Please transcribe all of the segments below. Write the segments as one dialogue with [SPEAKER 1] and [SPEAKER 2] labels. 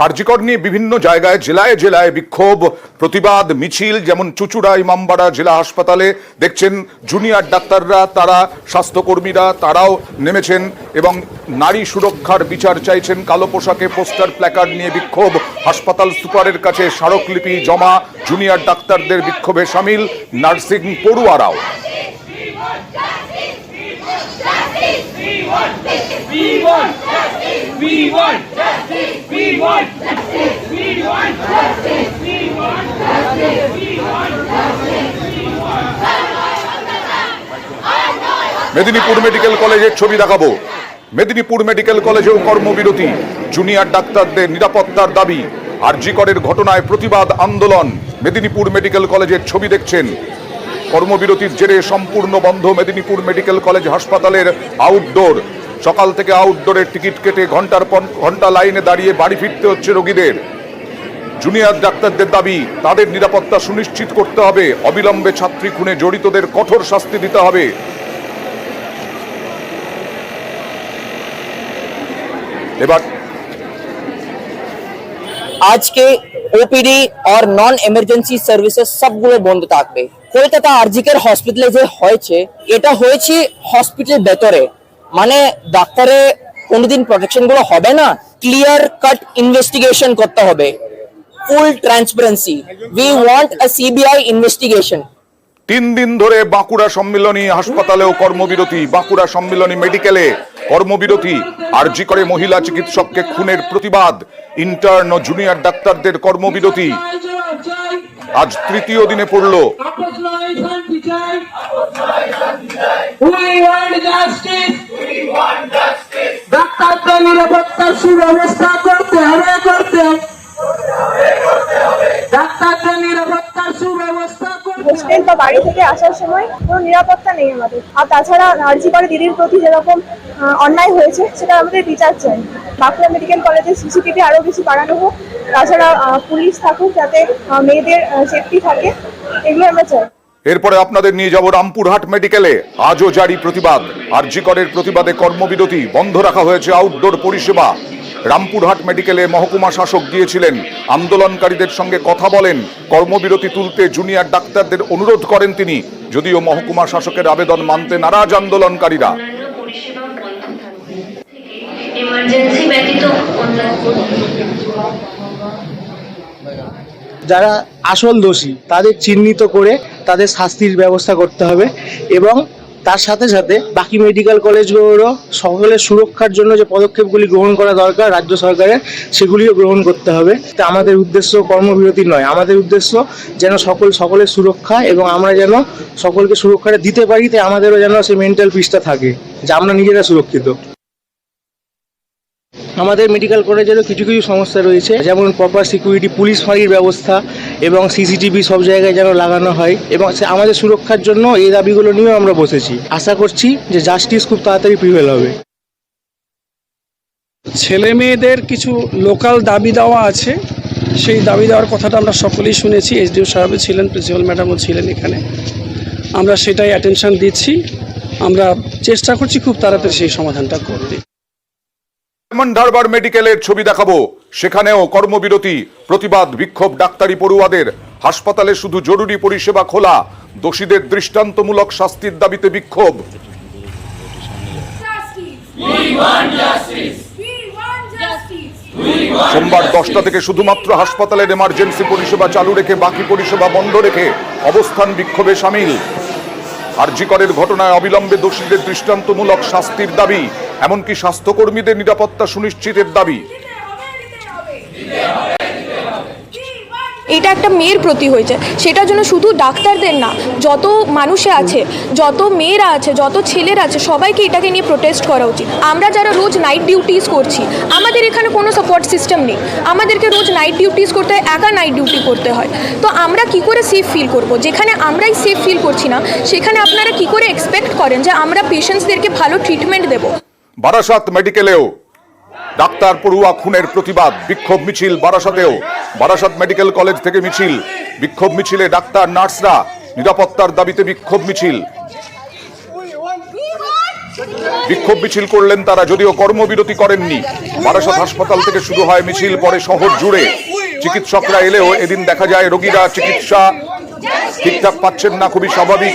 [SPEAKER 1] আরজিকর নিয়ে বিভিন্ন জায়গায় জেলায় জেলায় বিক্ষোভ প্রতিবাদ মিছিল, যেমন চুঁচুড়া ইমামবাড়া জেলা হাসপাতালে দেখছেন জুনিয়র ডাক্তাররা, তারা স্বাস্থ্যকর্মীরা তারাও নেমেছেন এবং নারী সুরক্ষার বিচার চাইছেন। কালো পোশাকে পোস্টার প্ল্যাকার্ড নিয়ে বিক্ষোভ, হাসপাতাল সুপারের কাছে স্মারকলিপি জমা, জুনিয়র ডাক্তারদের বিক্ষোভে সামিল নার্সিং পড়ুয়ারাও। মেদিনীপুর মেডিকেল কলেজের ছবি দেখাবো। মেদিনীপুর মেডিকেল কলেজেও কর্মবিরতি, জুনিয়র ডাক্তারদের নিরাপত্তার দাবি। আরজিকরের ঘটনায় প্রতিবাদ আন্দোলন। মেদিনীপুর মেডিকেল কলেজের ছবি দেখছেন। কর্মবিরতির জেরে সম্পূর্ণ বন্ধ মেদিনীপুর মেডিকেল কলেজ হাসপাতালের আউটডোর। সকাল থেকে আউটডোরের টিকিট কেটে ঘন্টার পর ঘন্টা লাইনে দাঁড়িয়ে বাড়ি ফিরতে হচ্ছে রোগীদের। জুনিয়র ডাক্তারদের দাবি, তাদের নিরাপত্তা সুনিশ্চিত করতে হবে, অবিলম্বে ছাত্রী খুনে জড়িতদের কঠোর শাস্তি দিতে হবে। এবার
[SPEAKER 2] আজকে ওপিডি আর নন এমার্জেন্সি সার্ভিসেস সবগুলো বন্ধ থাকবে। কলকাতা আরজিকের হসপিটালে যে হয়েছে, এটা হয়েছে হসপিটালের ভেতরে, মানে ডাক্তারের কোনোদিন প্রোটেকশন গুলো হবে না। ক্লিয়ার কাট ইনভেস্টিগেশন করতে হবে, full transparency. We want a CBI investigation.
[SPEAKER 1] 3 দিন ধরে বাঁকুড়া সম্মিলনী হাসপাতালেও কর্মবিরতি, বাঁকুড়া সম্মিলনী মেডিকেলে কর্মবিরতি। আরজিকরে মহিলা চিকিৎসককে খুনের প্রতিবাদ, ইন্টার্ন ও জুনিয়র ডাক্তারদের কর্মবিরতি আজ তৃতীয় দিনে পড়ল।
[SPEAKER 3] ডাক্তারদের নিরাপত্তার সুব্যবস্থা করতে হবে, ডাক্তারদের নিরাপত্তার সুব্যবস্থা।
[SPEAKER 4] হোস্টেল বা বাড়ি থেকে আসার সময় কোনো নিরাপত্তা নেই আমাদের। আর তাছাড়া আরজিকর দিদির প্রতি যেরকম অন্যায় হয়েছে সেটা আমাদের বিচার চাই। বাঁকুড়া মেডিকেল কলেজের সিসিটিভি আরো বেশি বাড়ানো হোক, তাছাড়া পুলিশ থাকুক যাতে মেয়েদের সেফটি থাকে, এগুলো আমরা চাই।
[SPEAKER 1] এরপরে আপনাদের নিয়ে যাব রামপুরহাট মেডিকেলে। আজও জারি প্রতিবাদ। আরজিকরের প্রতিবাদে কর্মবিরতি, বন্ধ রাখা হয়েছে আউটডোর পরিষেবা। রামপুরহাট মেডিকেলে মহকুমা শাসক গিয়েছিলেন, আন্দোলনকারীদের সঙ্গে কথা বলেন, কর্মবিরতি তুলতে জুনিয়র ডাক্তারদের অনুরোধ করেন তিনি। যদিও মহকুমা শাসকের আবেদন মানতে নারাজ আন্দোলনকারীরা।
[SPEAKER 5] যারা আসল দোষী তাদের চিহ্নিত করে তাদের শাস্তির ব্যবস্থা করতে হবে এবং তার সাথে সাথে বাকি মেডিকেল কলেজগুলোরও সকলের সুরক্ষার জন্য যে পদক্ষেপগুলি গ্রহণ করা দরকার রাজ্য সরকারের, সেগুলিও গ্রহণ করতে হবে। তা আমাদের উদ্দেশ্য কর্মবিরতি নয়, আমাদের উদ্দেশ্য যেন সকলের সুরক্ষা এবং আমরা যেন সকলকে সুরক্ষাটা দিতে পারি, তাই আমাদেরও যেন সেই মেন্টাল পিসটা থাকে যে আমরা নিজেরা সুরক্ষিত। আমাদের মেডিকেল কলেজেরও কিছু কিছু সমস্যা রয়েছে, যেমন প্রপার সিকিউরিটি, পুলিশ ফাঁড়ির ব্যবস্থা এবং সিসিটিভি সব জায়গায় যেন লাগানো হয় এবং আমাদের সুরক্ষার জন্য এই দাবিগুলো নিয়েও আমরা বসেছি। আশা করছি যে জাস্টিস খুব তাড়াতাড়ি প্রিভেল হবে।
[SPEAKER 6] ছেলে মেয়েদের কিছু লোকাল দাবি দেওয়া আছে, সেই দাবি দেওয়ার কথাটা আমরা সকলেই শুনেছি। এসডিও সাহেব ছিলেন, প্রিন্সিপাল ম্যাডামও ছিলেন এখানে। আমরা সেটাই অ্যাটেনশন দিচ্ছি, আমরা চেষ্টা করছি খুব তাড়াতাড়ি সেই সমাধানটা করতে।
[SPEAKER 1] ধারবার মেডিকেলের ছবি দেখাবো। সেখানেও কর্মবিরতি, প্রতিবাদ বিক্ষোভ ডাক্তারি পড়ুয়াদের। হাসপাতালে শুধু জরুরি পরিষেবা খোলা, দোষীদের দৃষ্টান্তমূলক শাস্তির দাবিতে বিক্ষোভ। সোমবার 10টা থেকে শুধুমাত্র হাসপাতালের এমার্জেন্সি পরিষেবা চালু রেখে বাকি পরিষেবা বন্ধ রেখে অবস্থান বিক্ষোভে সামিল। আরজিকরের ঘটনায় অবিলম্বে দোষীদের দৃষ্টান্তমূলক শাস্তির দাবি, এমনকি স্বাস্থ্যকর্মীদের নিরাপত্তা সুনিশ্চিতের দাবি।
[SPEAKER 7] এটা একটা মেয়ের প্রতি হয়েছে, সেটার জন্য শুধু ডাক্তারদের না, যত মানুষে আছে, যত মেয়েরা আছে, যত ছেলেরা আছে, সবাইকে এটাকে নিয়ে প্রোটেস্ট করা উচিত। আমরা যারা রোজ নাইট ডিউটিস করছি, আমাদের এখানে কোনো সাপোর্ট সিস্টেম নেই, আমাদেরকে রোজ নাইট ডিউটিস করতে হয়, একা নাইট ডিউটি করতে হয়। তো আমরা কি করে সেফ ফিল করব? যেখানে আমরাই সেফ ফিল করছি না, সেখানে আপনারা কি করে এক্সপেক্ট করেন যে আমরা পেশেন্টসদেরকে ভালো ট্রিটমেন্ট দেব?
[SPEAKER 1] বারাসাত মেডিকেলেও ডাক্তার পড়ুয়া খুনের প্রতিবাদ, বিক্ষোভ মিছিল বারাসাতেও। বারাসাত মেডিকেল কলেজ থেকে মিছিল, বিক্ষোভ মিছিলে ডাক্তার নার্সরা, নিরাপত্তার দাবিতে বিক্ষোভ মিছিল। বিক্ষোভ মিছিল করলেন তারা, যদিও কর্মবিরতি করেননি। বারাসত হাসপাতাল থেকে শুরু হয় মিছিল, পরে শহর জুড়ে। চিকিৎসকরা এলেও এদিন দেখা যায় রোগীরা চিকিৎসা ঠিকঠাক পাচ্ছেন না, খুবই স্বাভাবিক।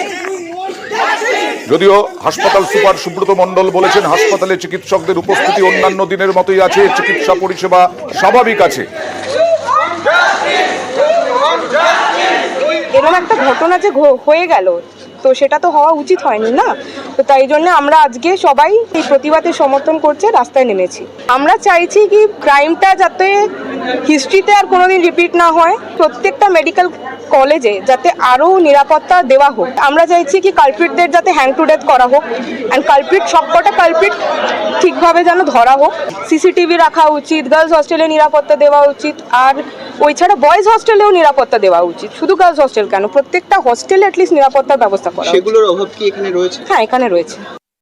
[SPEAKER 1] যদিও হাসপাতাল সুপার সুব্রত মণ্ডল বলেছেন হাসপাতালে চিকিৎসকদের উপস্থিতি অন্যান্য দিনের মতোই আছে, চিকিৎসা পরিষেবা স্বাভাবিক আছে।
[SPEAKER 8] এরকম একটা ঘটনা যে হয়ে গেল, তো সেটা তো হওয়া উচিত হয়নি না। তো তাই জন্য আমরা আজকে সবাই এই প্রতিবাদের সমর্থন করছে, রাস্তায় নেমেছি। আমরা চাইছি কি ক্রাইমটা যাতে হিস্ট্রিতে আর কোনোদিন রিপিট না হয়, প্রত্যেকটা মেডিকেল কলেজে যাতে আরও নিরাপত্তা দেওয়া হোক। আমরা চাইছি কি কালপ্রিটদের যাতে হ্যাং টু ডেথ করা হোক, অ্যান্ড কালপ্রিট সবকটা কালপ্রিট ঠিকভাবে যেন ধরা হোক। সিসিটিভি রাখা উচিত, গার্লস হস্টেলে নিরাপত্তা দেওয়া উচিত, আর ওই ছাড়া বয়েজ হস্টেলেও নিরাপত্তা দেওয়া উচিত। শুধু গার্লস হস্টেল কেন, প্রত্যেকটা হস্টেলে অ্যাটলিস্ট নিরাপত্তার ব্যবস্থা করা।
[SPEAKER 9] সেগুলোর অভাব কি এখানে রয়েছে?
[SPEAKER 8] হ্যাঁ, এখানে রয়েছে।